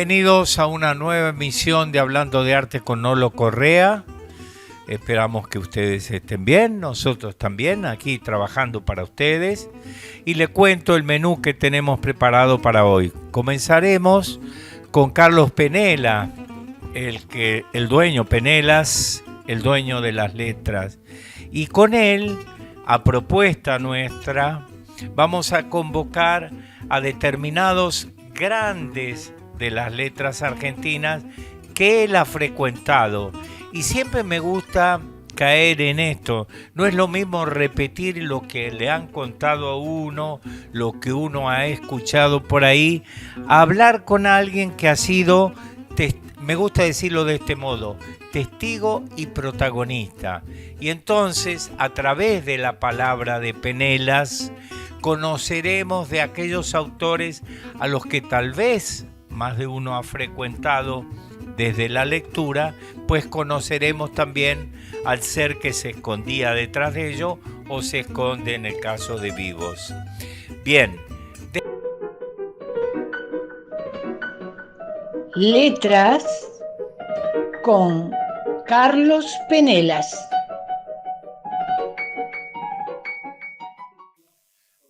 Bienvenidos a una nueva emisión de Hablando de Arte con Nolo Correa. Esperamos que ustedes estén bien, nosotros también, aquí trabajando para ustedes. Y le cuento el menú que tenemos preparado para hoy. Comenzaremos con Carlos Penela, el dueño Penelas, el dueño de las letras. Y con él, a propuesta nuestra, vamos a convocar a determinados grandes de las letras argentinas que él ha frecuentado. Y siempre me gusta caer en esto. No es lo mismo repetir lo que le han contado a uno, lo que uno ha escuchado por ahí, a hablar con alguien que ha sido, me gusta decirlo de este modo, testigo y protagonista. Y entonces, a través de la palabra de Penelas, conoceremos de aquellos autores a los que tal vez más de uno ha frecuentado desde la lectura, pues conoceremos también al ser que se escondía detrás de ello o se esconde en el caso de vivos. Bien. Letras con Carlos Penelas.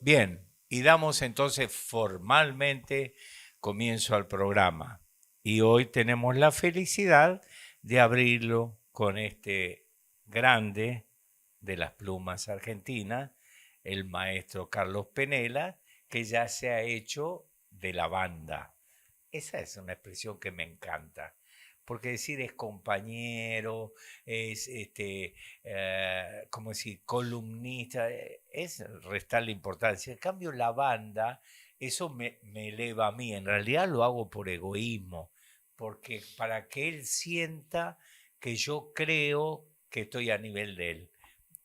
Bien, y damos entonces formalmente comienzo al programa. Y hoy tenemos la felicidad de abrirlo con este grande de las plumas argentinas, el maestro Carlos Penela, que ya se ha hecho de la banda. Esa es una expresión que me encanta, porque decir es compañero, es como decir, columnista, es restarle importancia. En cambio, la banda, eso me eleva a mí. En realidad lo hago por egoísmo, porque para que él sienta que yo creo que estoy a nivel de él.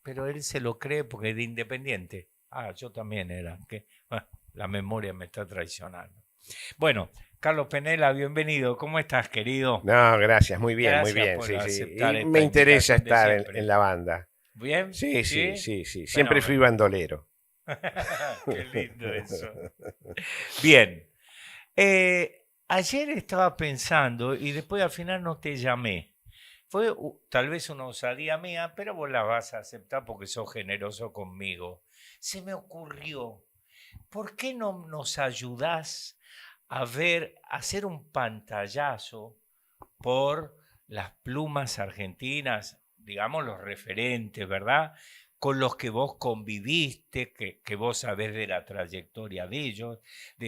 Pero él se lo cree porque es independiente. Yo también era. La memoria me está traicionando. Bueno, Carlos Penela, bienvenido. ¿Cómo estás, querido? No, gracias, muy bien, Gracias muy bien. por Sí, sí. aceptar Y esta me interesa invitación de estar siempre. en la banda. ¿Bien? Sí, sí, sí, sí. Siempre Fenómeno. fui bandolero. Qué lindo eso. Bien. Ayer estaba pensando y después al final no te llamé. Fue tal vez una osadía mía, pero vos la vas a aceptar porque sos generoso conmigo. Se me ocurrió, ¿por qué no nos ayudás a hacer un pantallazo por las plumas argentinas, digamos los referentes, ¿verdad? Con los que vos conviviste, que vos sabés de la trayectoria de ellos,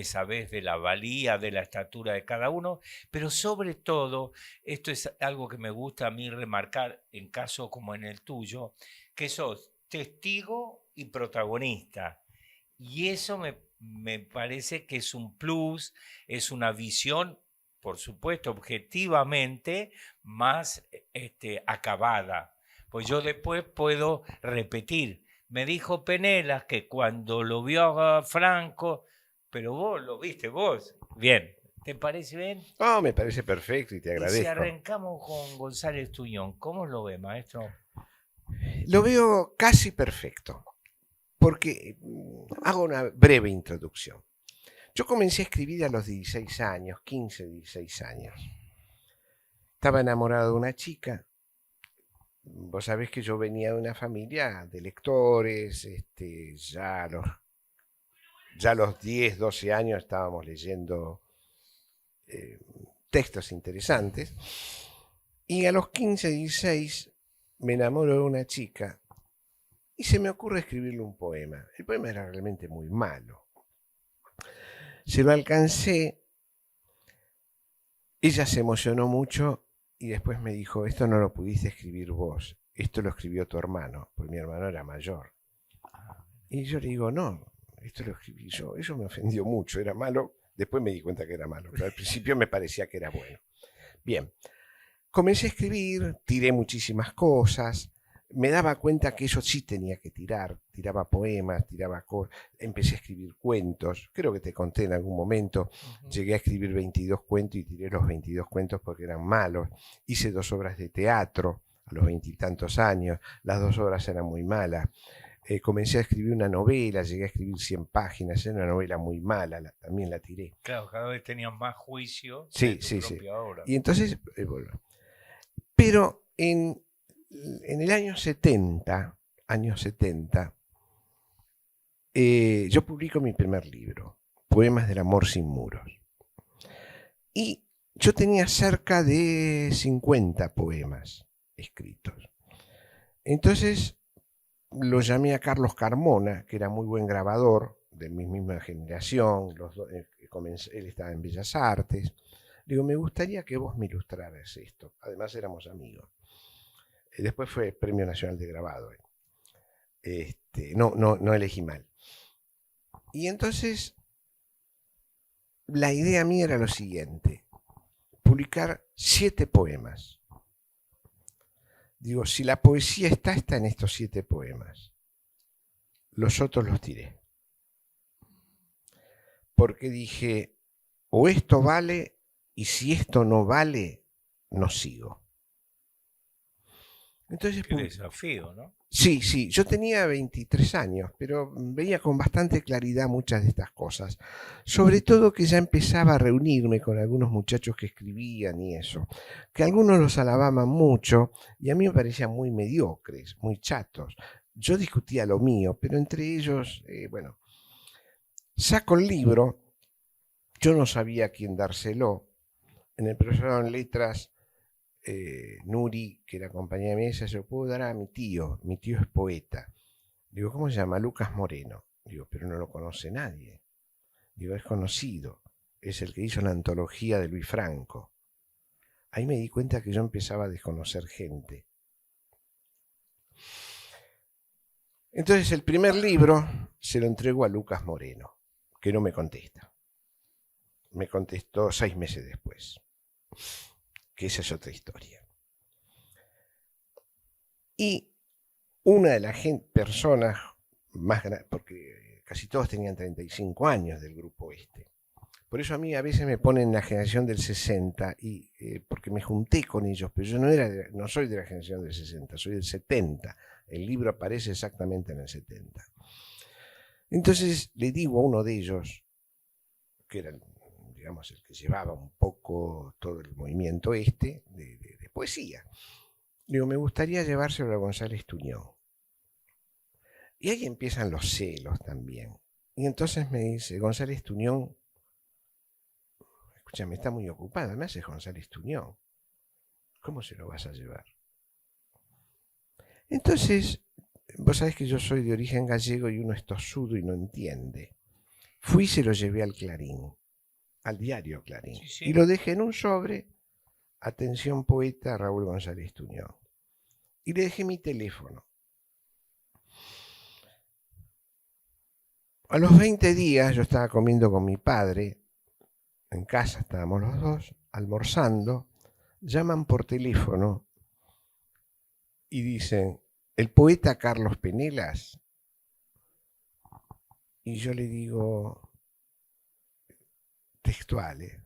sabés de la valía, de la estatura de cada uno, pero sobre todo, esto es algo que me gusta a mí remarcar en casos como en el tuyo, que sos testigo y protagonista. Y eso me parece que es un plus, es una visión, por supuesto, objetivamente más acabada. Pues yo después puedo repetir. Me dijo Penelas que cuando lo vio a Franco, pero vos lo viste vos. Bien, ¿te parece bien? Oh, me parece perfecto y te Y si agradezco. arrancamos con González Tuñón, ¿cómo lo ve, maestro? Lo veo casi perfecto, porque hago una breve introducción. Yo comencé a escribir a los 16 años, 15, 16 años. Estaba enamorado de una chica. Vos sabés que yo venía de una familia de lectores, ya a los 10, 12 años estábamos leyendo textos interesantes. Y a los 15, 16 me enamoro de una chica y se me ocurre escribirle un poema. El poema era realmente muy malo. Se lo alcancé, ella se emocionó mucho y después me dijo, esto no lo pudiste escribir vos, esto lo escribió tu hermano, porque mi hermano era mayor. Y yo le digo, no, esto lo escribí yo. Eso me ofendió mucho, era malo. Después me di cuenta que era malo, pero al principio me parecía que era bueno. Bien, comencé a escribir, tiré muchísimas cosas, me daba cuenta que eso sí tenía que tirar, tiraba poemas, empecé a escribir cuentos, creo que te conté en algún momento, llegué a escribir 22 cuentos y tiré los 22 cuentos porque eran malos, hice 2 obras de teatro a los 20 y tantos años, las 2 obras eran muy malas, comencé a escribir una novela, llegué a escribir 100 páginas, era una novela muy mala, también la tiré. Claro, cada vez tenías más juicio Sí, de tu sí, propia obra. Y entonces, bueno. Pero en el año 70, yo publico mi primer libro, Poemas del amor sin muros. Y yo tenía cerca de 50 poemas escritos. Entonces lo llamé a Carlos Carmona, que era muy buen grabador, de mi misma generación, él estaba en Bellas Artes. Digo, me gustaría que vos me ilustraras esto. Además éramos amigos. Después fue Premio Nacional de Grabado. No elegí mal. Y entonces la idea mía era lo siguiente: publicar 7 poemas. Digo, si la poesía está en estos 7 poemas. Los otros los tiré. Porque dije, o esto vale, y si esto no vale, no sigo. Entonces, qué desafío, ¿no? Sí, yo tenía 23 años, pero veía con bastante claridad muchas de estas cosas. Sobre todo que ya empezaba a reunirme con algunos muchachos que escribían y eso, que algunos los alababan mucho y a mí me parecían muy mediocres, muy chatos. Yo discutía lo mío, pero entre ellos, bueno, saco el libro, yo no sabía a quién dárselo. En el profesorado en letras, Nuri, que era compañera mía, se lo puedo dar a mi tío es poeta. Digo, ¿cómo se llama? Lucas Moreno. Digo, pero no lo conoce nadie. Digo, es conocido, es el que hizo la antología de Luis Franco. Ahí me di cuenta que yo empezaba a desconocer gente. Entonces el primer libro se lo entrego a Lucas Moreno, que no me contesta. Me contestó 6 meses después. Que esa es otra historia. Y una de las personas más grandes, porque casi todos tenían 35 años del grupo este. Por eso a mí a veces me ponen en la generación del 60, porque me junté con ellos, pero yo no soy de la generación del 60, soy del 70. El libro aparece exactamente en el 70. Entonces le digo a uno de ellos, que era, digamos, el que llevaba un poco todo el movimiento de poesía. Digo, me gustaría llevárselo a González Tuñón. Y ahí empiezan los celos también. Y entonces me dice, González Tuñón, escúchame, está muy ocupado, me hace González Tuñón. ¿Cómo se lo vas a llevar? Entonces, vos sabés que yo soy de origen gallego y uno es tosudo y no entiende. Fui y se lo llevé al Clarín, al diario Clarín. Sí. Y lo dejé en un sobre, atención poeta Raúl González Tuñón. Y le dejé mi teléfono. A los 20 días yo estaba comiendo con mi padre, en casa estábamos los dos, almorzando, llaman por teléfono y dicen, el poeta Carlos Penelas. Y yo le digo, textual,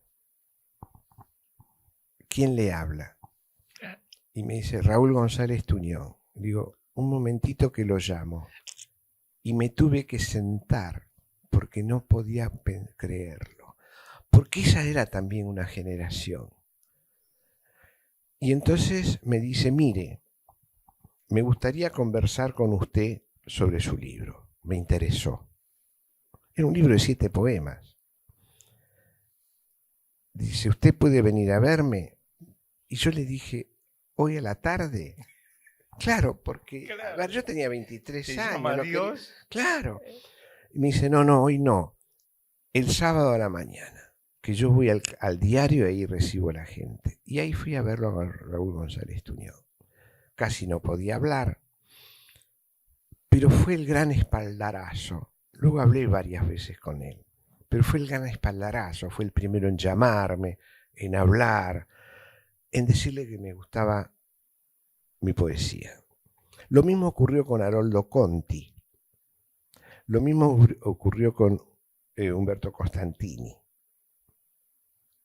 ¿quién le habla? Y me dice, Raúl González Tuñón. Digo, un momentito que lo llamo. Y me tuve que sentar porque no podía creerlo. Porque esa era también una generación. Y entonces me dice, mire, me gustaría conversar con usted sobre su libro. Me interesó. Era un libro de 7 poemas. Dice, ¿usted puede venir a verme? Y yo le dije, ¿hoy a la tarde? Claro, porque a ver, yo tenía 23 años. Dios? Claro. Y me dice, no, hoy no. El sábado a la mañana, que yo voy al diario y ahí recibo a la gente. Y ahí fui a verlo a Raúl González Tuñón. Casi no podía hablar, pero fue el gran espaldarazo. Luego hablé varias veces con él, pero fue el gran espaldarazo. Fue el primero en llamarme, en hablar, en decirle que me gustaba mi poesía. Lo mismo ocurrió con Haroldo Conti. Lo mismo ocurrió con Humberto Costantini.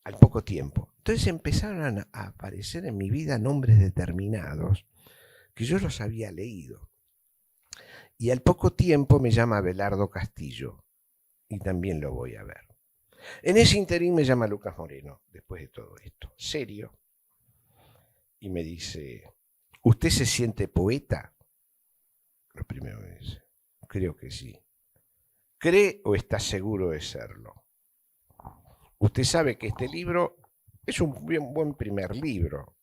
Al poco tiempo. Entonces empezaron a aparecer en mi vida nombres determinados que yo los había leído. Y al poco tiempo me llama Abelardo Castillo y también lo voy a ver. En ese interín me llama Lucas Moreno, después de todo esto, serio, y me dice, ¿usted se siente poeta? Lo primero que dice, creo que sí. ¿Cree o está seguro de serlo? Usted sabe que este libro es un buen primer libro,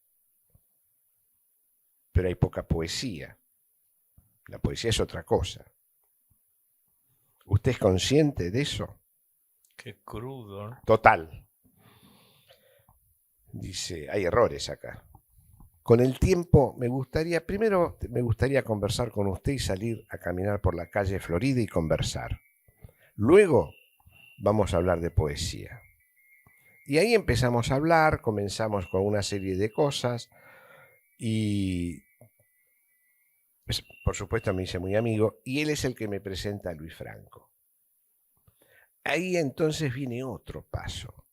pero hay poca poesía. La poesía es otra cosa. ¿Usted es consciente de eso? Qué crudo, ¿no? Total. Dice, hay errores acá. Con el tiempo primero me gustaría conversar con usted y salir a caminar por la calle Florida y conversar. Luego vamos a hablar de poesía. Y ahí empezamos a hablar, comenzamos con una serie de cosas y pues, por supuesto me hice muy amigo y él es el que me presenta a Luis Franco. Ahí entonces viene otro paso,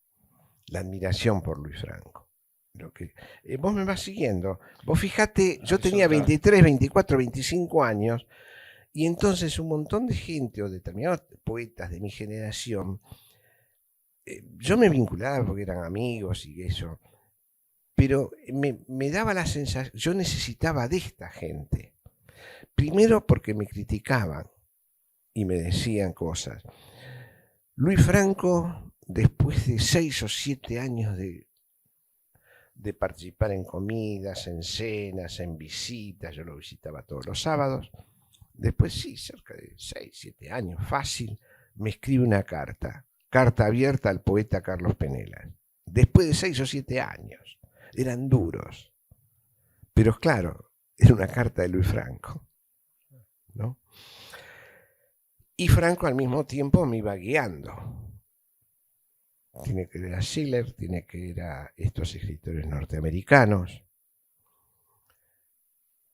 la admiración por Luis Franco. Vos me vas siguiendo. Vos fijate, yo tenía 23, 24, 25 años y entonces un montón de gente o determinados poetas de mi generación, yo me vinculaba porque eran amigos y eso, pero me daba la sensación, yo necesitaba de esta gente. Primero porque me criticaban y me decían cosas. Luis Franco, después de 6 o 7 años de participar en comidas, en cenas, en visitas, yo lo visitaba todos los sábados, después sí, cerca de 6, 7 años, fácil, me escribe una carta abierta al poeta Carlos Penelas. Después de 6 o 7 años, eran duros, pero claro, era una carta de Luis Franco, ¿no? Y Franco al mismo tiempo me iba guiando. Tiene que ver a Schiller, tiene que ver a estos escritores norteamericanos.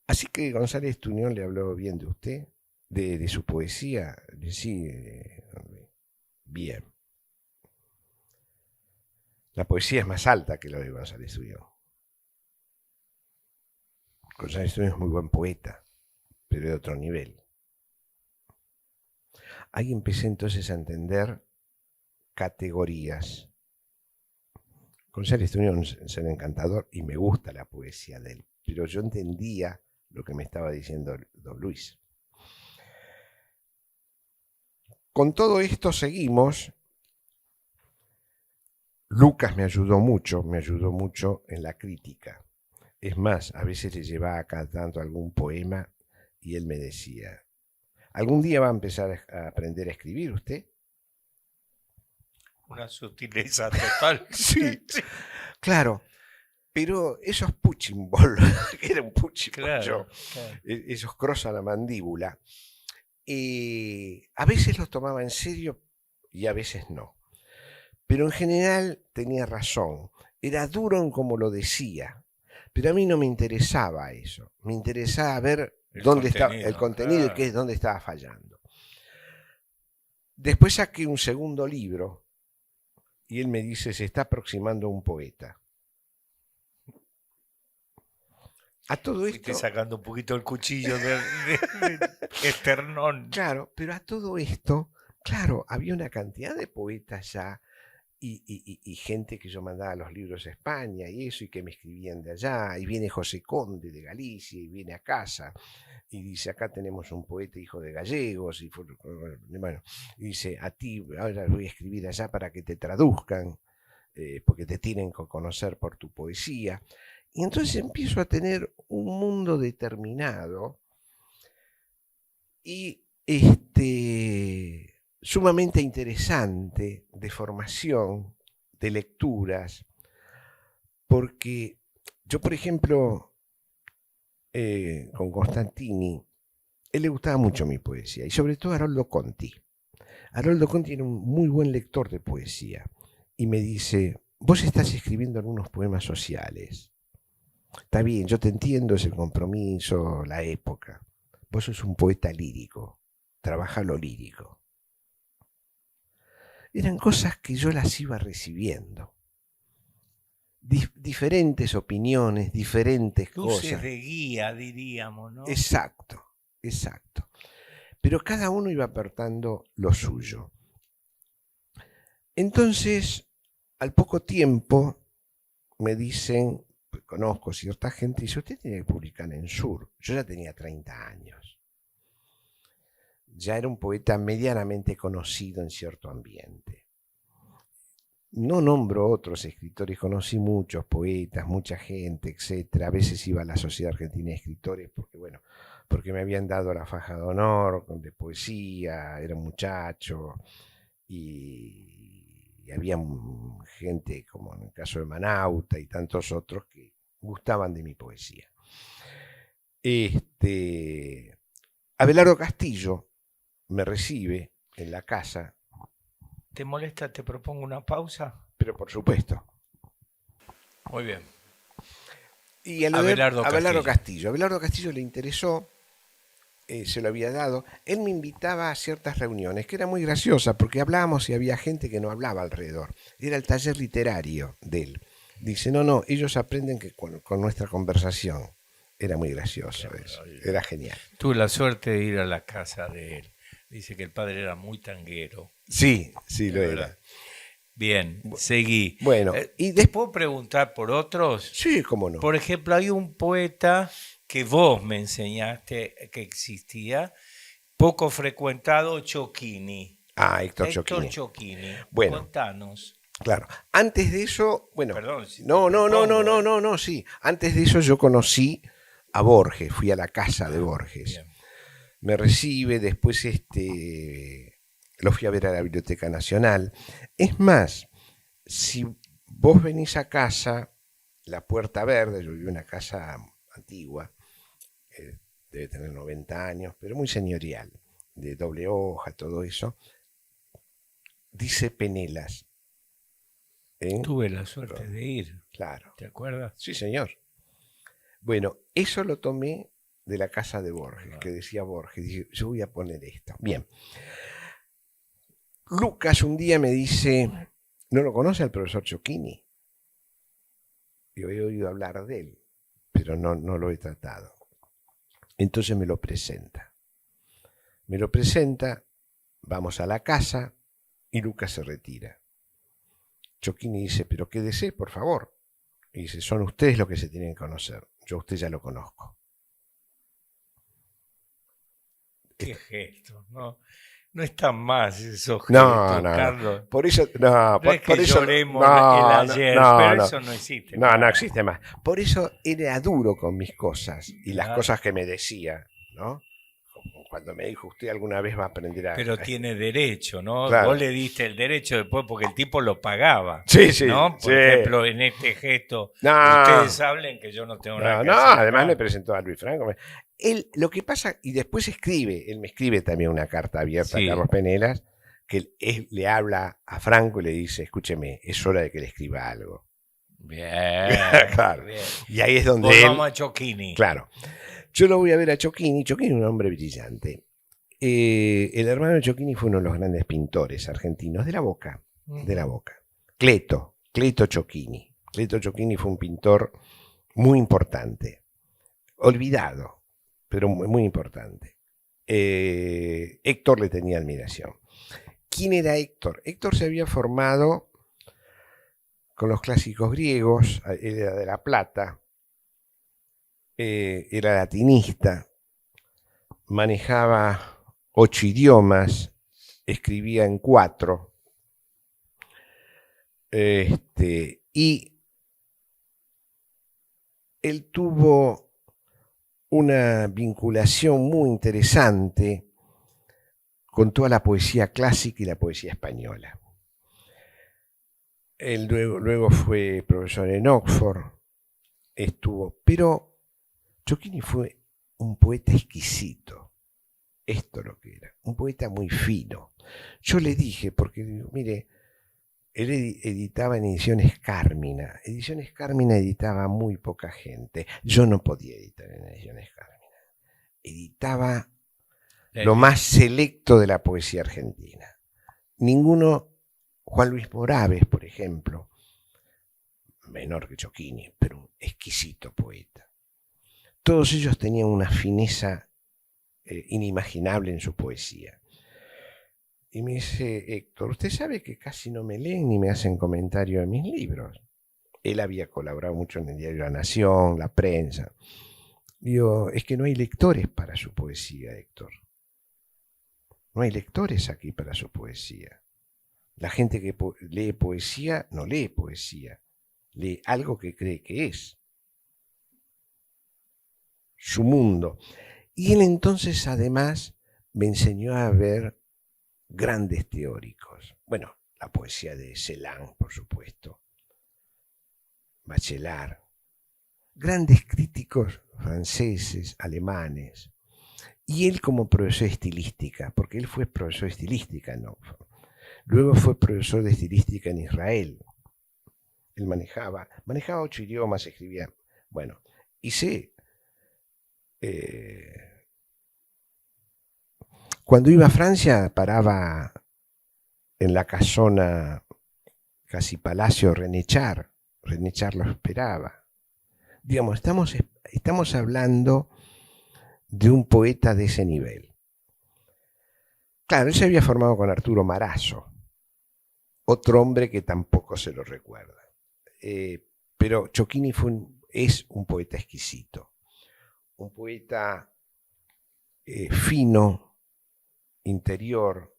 Así que González Tuñón le habló bien de usted, de su poesía. Sí, bien. La poesía es más alta que lo de González Tuñón. González Tuñón es muy buen poeta, pero de otro nivel. Ahí empecé entonces a entender categorías. González Tuñón es un encantador y me gusta la poesía de él, pero yo entendía lo que me estaba diciendo don Luis. Con todo esto seguimos. Lucas me ayudó mucho en la crítica. Es más, a veces le llevaba acá tanto algún poema y él me decía, ¿algún día va a empezar a aprender a escribir usted? Una sutileza total. Sí, claro, pero esos puchimbol, que era un puchimbol, Claro. esos cross a la mandíbula, a veces los tomaba en serio y a veces no. Pero en general tenía razón, era duro en cómo lo decía, pero a mí no me interesaba eso, me interesaba ver dónde estaba el contenido claro. y dónde estaba fallando. Después saqué un segundo libro y él me dice, se está aproximando un poeta. A todo Fuiste esto... sacando un poquito el cuchillo de esternón. Claro, pero a todo esto, claro, había una cantidad de poetas ya y gente que yo mandaba los libros a España y eso, y que me escribían de allá, y viene José Conde de Galicia y viene a casa y dice, acá tenemos un poeta hijo de gallegos, y bueno, y dice, a ti ahora voy a escribir allá para que te traduzcan, porque te tienen que conocer por tu poesía. Y entonces empiezo a tener un mundo determinado y sumamente interesante de formación, de lecturas, porque yo, por ejemplo, con Constantini, él le gustaba mucho mi poesía, y sobre todo Haroldo Conti. Haroldo Conti era un muy buen lector de poesía, y me dice, vos estás escribiendo algunos poemas sociales. Está bien, yo te entiendo, es el compromiso, la época. Vos sos un poeta lírico, trabaja lo lírico. Eran cosas que yo las iba recibiendo. Diferentes opiniones, diferentes Luces cosas. de guía, diríamos, ¿no? Exacto, exacto. pero cada uno iba aportando lo suyo. Entonces, al poco tiempo, me dicen, pues, conozco cierta gente, y dice, usted tiene que publicar en Sur. Yo ya tenía 30 años. Ya era un poeta medianamente conocido en cierto ambiente. No nombro otros escritores, conocí muchos poetas, mucha gente, etcétera. A veces iba a la Sociedad Argentina de Escritores porque me habían dado la faja de honor de poesía, era un muchacho, y había gente, como en el caso de Manauta y tantos otros, que gustaban de mi poesía. Abelardo Castillo me recibe en la casa. ¿Te molesta? ¿Te propongo una pausa? Pero por supuesto. Muy bien. Y Abelardo Castillo. Abelardo Castillo le interesó, se lo había dado. Él me invitaba a ciertas reuniones, que era muy graciosa, porque hablábamos y había gente que no hablaba alrededor. Era el taller literario de él. Dice, no, ellos aprenden que con nuestra conversación. Era muy gracioso eso. Era genial. Tuve la suerte de ir a la casa de él. Dice que el padre era muy tanguero. Sí, lo era. Bien, seguí. Bueno, ¿y te puedo preguntar por otros? Sí, cómo no. Por ejemplo, hay un poeta que vos me enseñaste que existía, poco frecuentado, Ciocchini. Héctor Ciocchini. Bueno, contanos. Claro. Antes de eso, bueno. Perdón, si no, sí. Antes de eso yo conocí a Borges, fui a la casa de Borges. Bien. Me recibe, después lo fui a ver a la Biblioteca Nacional. Es más, si vos venís a casa, la Puerta Verde, yo viví en una casa antigua, debe tener 90 años, pero muy señorial, de doble hoja, todo eso, dice Penelas. Tuve la suerte de ir. Claro. ¿Te acuerdas? Sí, señor. Bueno, eso lo tomé de la casa de Borges, que decía Borges. Dije, yo voy a poner esto. Bien. Lucas un día me dice, ¿no lo conoce al profesor Ciocchini? Yo he oído hablar de él, pero no lo he tratado. Entonces me lo presenta. Vamos a la casa y Lucas se retira. Ciocchini dice, pero quédese, por favor. Y dice, son ustedes los que se tienen que conocer. Yo a usted ya lo conozco. Qué gesto, no están más esos gestos, No, Carlos. Por eso, por eso lloremos el ayer, pero eso no existe. No existe más. Por eso era duro con mis cosas y las cosas que me decía, ¿no? Cuando me dijo, usted alguna vez va a aprender a... Pero tiene derecho, ¿no? Claro. Vos le diste el derecho después porque el tipo lo pagaba. Sí. ¿No? Por ejemplo, en este gesto, ustedes hablen que yo no tengo nada que hacer. Además me presentó a Luis Franco. Él, lo que pasa, y después él me escribe también una carta abierta a Carlos Penelas, que él le habla a Franco y le dice, escúcheme, es hora de que le escriba algo. Bien, claro. Bien. Y ahí es donde vamos a Ciocchini. Claro. Yo lo voy a ver a Ciocchini. Ciocchini es un hombre brillante. El hermano de Ciocchini fue uno de los grandes pintores argentinos de la Boca. De la Boca. Cleto Ciocchini. Cleto Ciocchini fue un pintor muy importante. Olvidado, pero muy importante. Héctor le tenía admiración. ¿Quién era Héctor? Héctor se había formado con los clásicos griegos, era de La Plata, era latinista, manejaba 8 idiomas, escribía en 4, y él tuvo una vinculación muy interesante con toda la poesía clásica y la poesía española. Él luego fue profesor en Oxford, pero Ciocchini fue un poeta exquisito. Esto lo que era, un poeta muy fino. Yo le dije, porque mire, él editaba en Ediciones Carmina. Ediciones Carmina editaba muy poca gente. Yo no podía editar en Ediciones Carmina. Editaba lo más selecto de la poesía argentina. Juan Luis Moraves, por ejemplo, menor que Ciocchini, pero un exquisito poeta. Todos ellos tenían una fineza inimaginable en su poesía. Y me dice, Héctor, usted sabe que casi no me leen ni me hacen comentario de mis libros. Él había colaborado mucho en el diario La Nación, La Prensa. Digo, es que no hay lectores para su poesía, Héctor. No hay lectores aquí para su poesía. La gente que lee poesía no lee poesía, lee algo que cree que es su mundo. Y él entonces además me enseñó a ver grandes teóricos. Bueno, la poesía de Celan, por supuesto, Bachelard, grandes críticos franceses, alemanes, y él como profesor de estilística, porque él fue profesor de estilística en Oxford. Luego fue profesor de estilística en Israel. Él manejaba 8 idiomas, escribía. Bueno, hice... cuando iba a Francia paraba en la casona, casi Palacio René Char. René Char lo esperaba. Digamos, estamos hablando de un poeta de ese nivel. Claro, él se había formado con Arturo Marazo, otro hombre que tampoco se lo recuerda. Pero Chocchini es un poeta exquisito, un poeta fino, interior,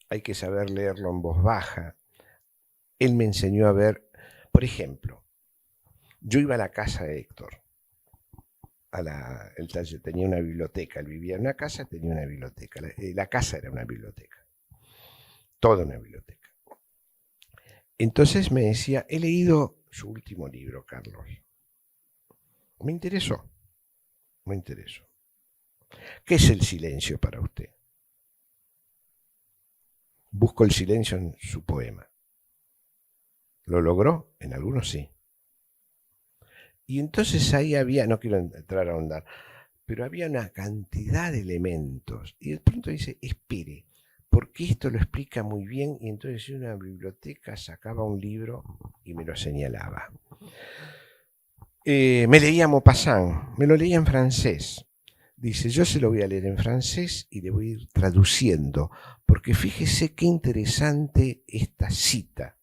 hay que saber leerlo en voz baja. Él me enseñó a ver, por ejemplo, yo iba a la casa de Héctor, el taller, tenía una biblioteca, él vivía en una casa, tenía una biblioteca, la casa era una biblioteca, toda una biblioteca. Entonces me decía, he leído su último libro, Carlos. Me interesó. ¿Qué es el silencio para usted? Busco el silencio en su poema. ¿Lo logró? En algunos sí. Y entonces ahí había, no quiero entrar a ahondar, pero había una cantidad de elementos. Y de pronto dice, espere, porque esto lo explica muy bien. Y entonces en una biblioteca sacaba un libro y me lo señalaba. Me leía Maupassant, me lo leía en francés. Dice, yo se lo voy a leer en francés y le voy a ir traduciendo, porque fíjese qué interesante esta cita,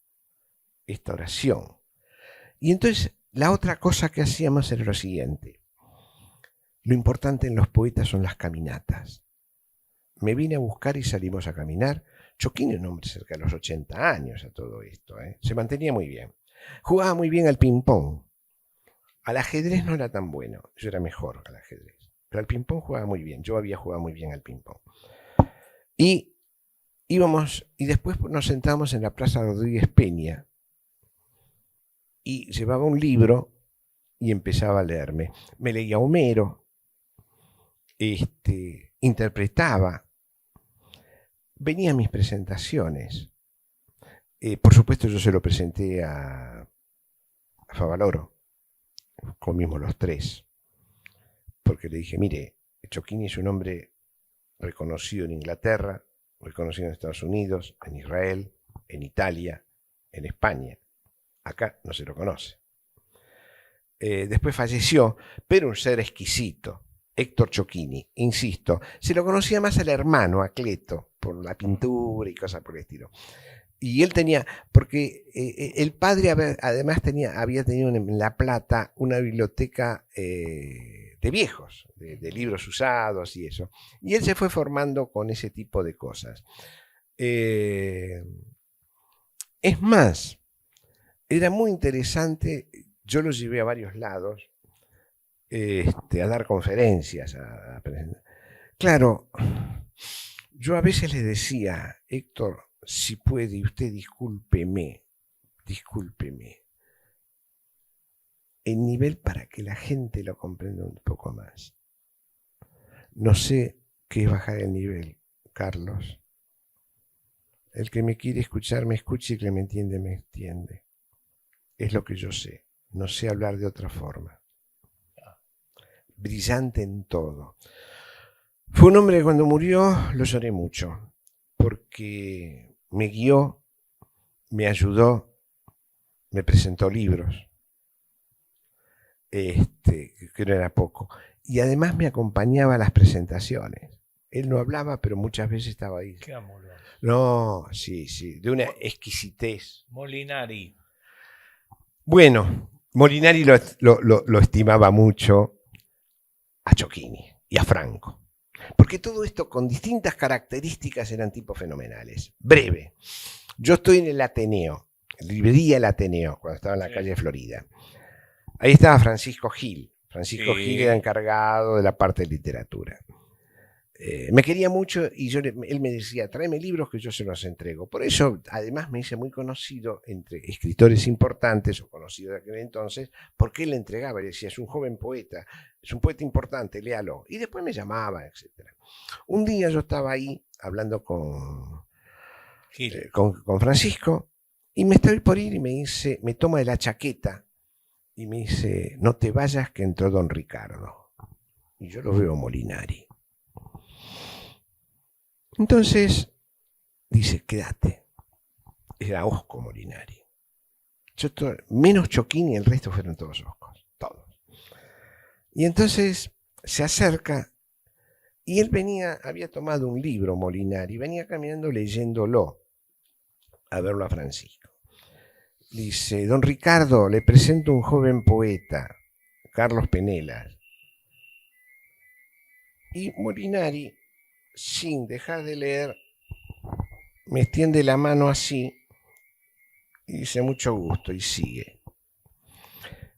esta oración. Y entonces la otra cosa que hacíamos era lo siguiente. Lo importante en los poetas son las caminatas. Me vine a buscar y salimos a caminar. Chocchini es un hombre cerca de los 80 años a todo esto. Se mantenía muy bien. Jugaba muy bien al ping-pong. Al ajedrez no era tan bueno. Yo era mejor al ajedrez. Pero al ping-pong jugaba muy bien. Yo había jugado muy bien al ping-pong. Y íbamos, y después nos sentábamos en la Plaza Rodríguez Peña. Y llevaba un libro y empezaba a leerme. Me leía Homero, interpretaba, venía a mis presentaciones. Por supuesto yo se lo presenté a Favaloro, comimos los tres, porque le dije, mire, Chocchini es un hombre reconocido en Inglaterra, reconocido en Estados Unidos, en Israel, en Italia, en España. Acá no se lo conoce. Después falleció, pero un ser exquisito, Héctor Chocchini, insisto, se lo conocía más al hermano, a Cleto, por la pintura y cosas por el estilo. Y él tenía, porque el padre además había tenido en La Plata una biblioteca de viejos, de libros usados y eso. Y él se fue formando con ese tipo de cosas. Es más, era muy interesante, yo lo llevé a varios lados, a dar conferencias, a presentar. Claro, yo a veces le decía, Héctor, si puede usted discúlpeme, el nivel para que la gente lo comprenda un poco más. No sé qué es bajar el nivel, Carlos. El que me quiere escuchar me escucha y el que me entiende. Es lo que yo sé. No sé hablar de otra forma. Brillante en todo. Fue un hombre que cuando murió lo lloré mucho, porque me guió, me ayudó, me presentó libros, que no era poco. y además me acompañaba a las presentaciones. Él no hablaba, pero muchas veces estaba ahí. Qué amoroso. No, sí, sí, de una exquisitez. Molinari. Bueno, Molinari lo estimaba mucho a Chocchini y a Franco. Porque todo esto con distintas características eran tipos fenomenales. Breve. Yo estoy en el Ateneo, librería El Ateneo, cuando estaba en la calle Florida. Ahí estaba Francisco Gil. Francisco Gil era encargado de la parte de literatura. Me quería mucho y él me decía, tráeme libros que yo se los entrego. Por eso, además, me hice muy conocido entre escritores importantes o conocidos de aquel entonces, porque él le entregaba, le decía, es un joven poeta, es un poeta importante, léalo. Y después me llamaba, etc. Un día yo estaba ahí hablando con Francisco y me estoy por ir y me toma de la chaqueta y me dice, no te vayas que entró don Ricardo. Y yo lo veo Molinari. Entonces, dice, quédate. Era Osco Molinari. Menos Chocchini, el resto fueron todos Oscos. Todos. Y entonces se acerca y él había tomado un libro, Molinari, venía caminando leyéndolo a verlo a Francisco. Dice, don Ricardo, le presento un joven poeta, Carlos Penelas. Y Molinari, sin dejar de leer, me extiende la mano así y dice mucho gusto y sigue.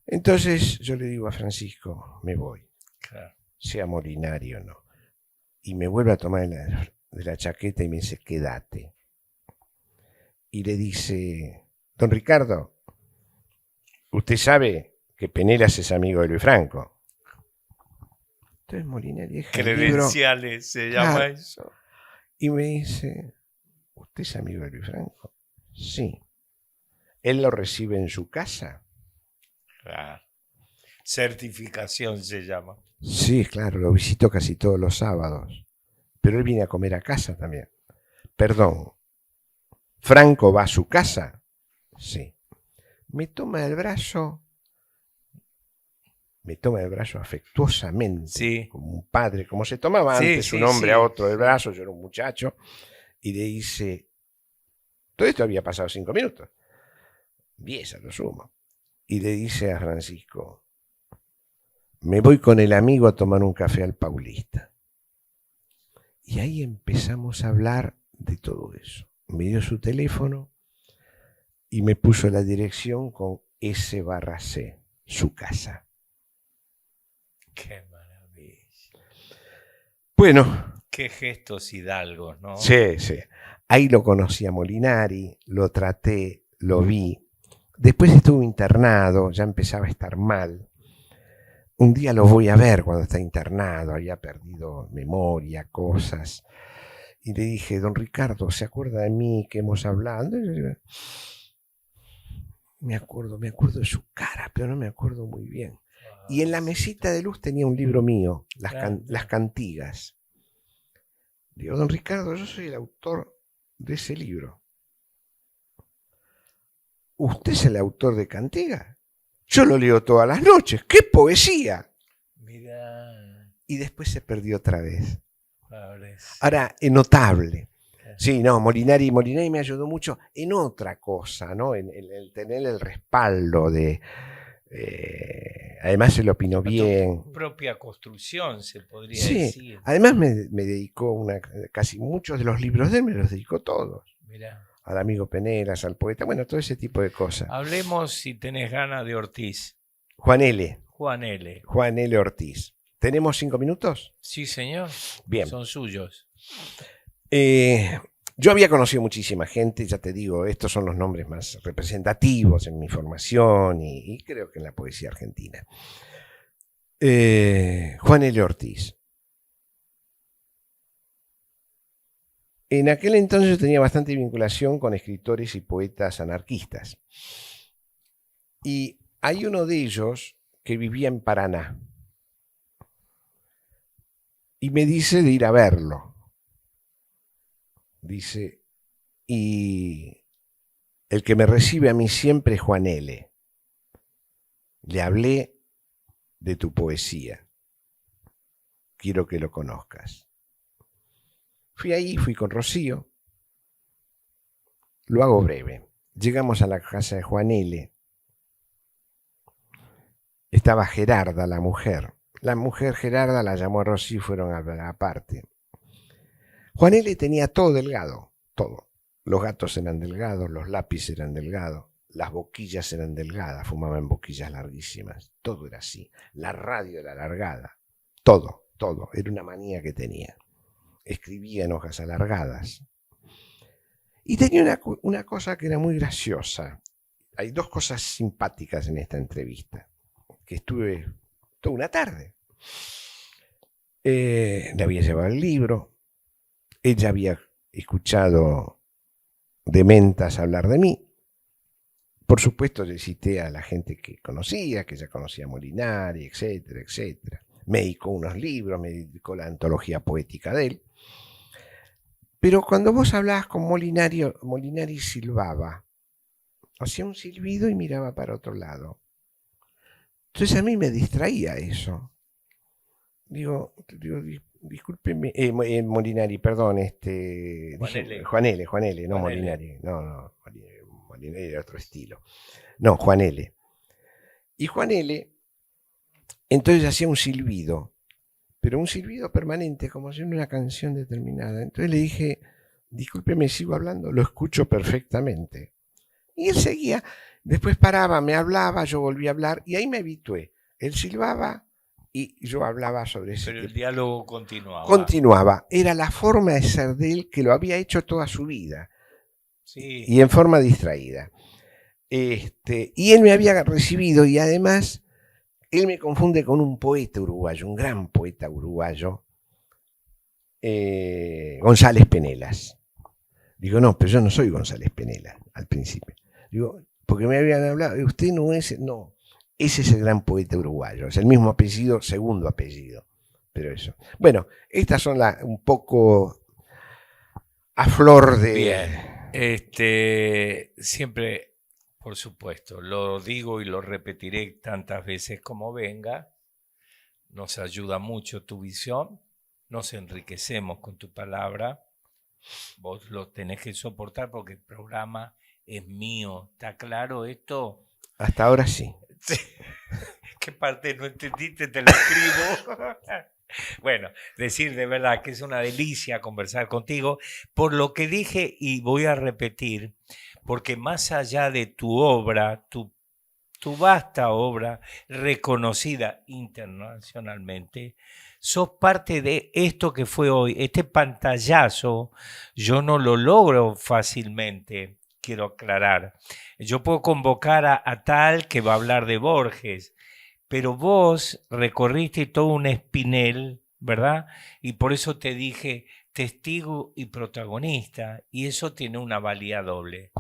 Entonces yo le digo a Francisco, me voy, claro, sea Molinari o no. Y me vuelve a tomar de la chaqueta y me dice, quédate. Y le dice, don Ricardo, usted sabe que Penelas es amigo de Luis Franco. Entonces Molinari deja credenciales, el libro, se llama eso. Y me dice, ¿usted es amigo de Luis Franco? Sí. ¿Él lo recibe en su casa? Claro. Certificación se llama. Sí, claro, lo visito casi todos los sábados. Pero él viene a comer a casa también. Perdón, ¿Franco va a su casa? Sí. Me toma el brazo afectuosamente, sí, como un padre, como se tomaba antes un hombre a otro del brazo, yo era un muchacho, y le dice, todo esto había pasado 5 minutos, 10 a lo sumo, y le dice a Francisco, me voy con el amigo a tomar un café al Paulista. Y ahí empezamos a hablar de todo eso. Me dio su teléfono y me puso la dirección con S/C, su casa. Qué maravilla. Bueno. Qué gestos hidalgos, ¿no? Sí, sí. Ahí lo conocí a Molinari, lo traté, lo vi. Después estuvo internado, ya empezaba a estar mal. Un día lo voy a ver cuando está internado, había perdido memoria, cosas. Y le dije, don Ricardo, ¿se acuerda de mí que hemos hablado? Me acuerdo de su cara, pero no me acuerdo muy bien. Y en la mesita de luz tenía un libro mío, Las Cantigas. Digo, don Ricardo, yo soy el autor de ese libro. ¿Usted es el autor de Cantigas? Yo lo leo todas las noches. ¡Qué poesía! Mirá. Y después se perdió otra vez. Pobres. Ahora, es notable. Sí, no, Molinari me ayudó mucho en otra cosa, ¿no? En el tener el respaldo de... además se lo opinó bien. Propia construcción, se podría decir. Además me dedicó casi muchos de los libros de él, me los dedicó todos. Mirá. Al amigo Penelas, al poeta, bueno, todo ese tipo de cosas. Hablemos, si tenés ganas, de Ortiz. Juan L. Ortiz. ¿Tenemos 5 minutos? Sí, señor. Bien. Son suyos. Yo había conocido muchísima gente, ya te digo, estos son los nombres más representativos en mi formación y creo que en la poesía argentina. Juan L. Ortiz. En aquel entonces yo tenía bastante vinculación con escritores y poetas anarquistas. Y hay uno de ellos que vivía en Paraná. Y me dice de ir a verlo. Dice, y el que me recibe a mí siempre es Juan L. Le hablé de tu poesía. quiero que lo conozcas. Fui ahí, fui con Rocío. Lo hago breve. Llegamos a la casa de Juan L. Estaba Gerarda, la mujer. La mujer Gerarda la llamó a Rocío y fueron a hablar aparte. Juan L. tenía todo delgado, todo. Los gatos eran delgados, los lápices eran delgados, las boquillas eran delgadas, fumaba en boquillas larguísimas. Todo era así. La radio era alargada. Todo, todo. Era una manía que tenía. Escribía en hojas alargadas. Y tenía una cosa que era muy graciosa. Hay dos cosas simpáticas en esta entrevista, que estuve toda una tarde. Le había llevado el libro. Ella había escuchado de mentas hablar de mí. Por supuesto, le cité a la gente que conocía, que ya conocía a Molinari, etcétera, etcétera. Me dedicó unos libros, me dedicó la antología poética de él. Pero cuando vos hablabas con Molinari, Molinari silbaba. Hacía un silbido y miraba para otro lado. Entonces a mí me distraía eso. Digo, discúlpeme, Molinari, perdón, Juan L, no Molinari, no, Molinari era otro estilo. No, Juan L. Y Juan L, entonces hacía un silbido, pero un silbido permanente, como si en una canción determinada. Entonces le dije, discúlpeme, sigo hablando, lo escucho perfectamente. Y él seguía, después paraba, me hablaba, yo volví a hablar, y ahí me habitué. Él silbaba y yo hablaba sobre eso. Pero el diálogo continuaba. Continuaba. Era la forma de ser de él, que lo había hecho toda su vida. Sí. Y en forma distraída. Y él me había recibido, y además él me confunde con un poeta uruguayo, un gran poeta uruguayo, González Penelas. Digo, no, pero yo no soy González Penelas al principio. Digo, porque me habían hablado, usted no es, no, ese es el gran poeta uruguayo, es el mismo apellido, segundo apellido, pero eso. Bueno, estas son un poco a flor de... Bien, siempre, por supuesto, lo digo y lo repetiré tantas veces como venga, nos ayuda mucho tu visión, nos enriquecemos con tu palabra, vos lo tenés que soportar porque el programa es mío, ¿está claro esto? Hasta ahora sí. ¿Qué parte no entendiste? Te la escribo. Bueno, decir de verdad que es una delicia conversar contigo, por lo que dije y voy a repetir, porque más allá de tu obra, tu vasta obra, reconocida internacionalmente, sos parte de esto que fue hoy, este pantallazo, yo no lo logro fácilmente, quiero aclarar. Yo puedo convocar a tal que va a hablar de Borges, pero vos recorriste todo un espinel, ¿verdad? Y por eso te dije testigo y protagonista, y eso tiene una valía doble.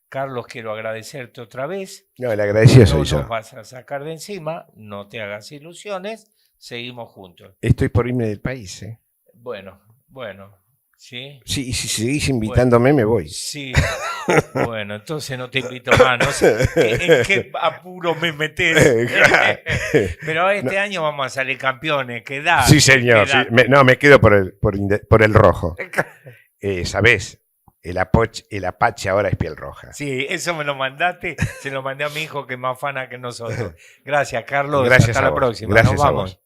Carlos, quiero agradecerte otra vez. No, el agradecido soy yo. No nos vas a sacar de encima, no te hagas ilusiones, seguimos juntos. Estoy por irme del país, ¿eh? Bueno, ¿sí? Sí, y si seguís invitándome, me voy. Sí, bueno, entonces no te invito más, no sé en qué apuro me metes. Pero este año vamos a salir campeones, quedá. Sí, señor. Sí. Me quedo por el rojo. ¿Sabés? El Apache ahora es piel roja. Sí, eso me lo mandaste, se lo mandé a mi hijo que es más fana que nosotros. Gracias, Carlos. Gracias hasta la vos. próxima. Gracias Nos vamos.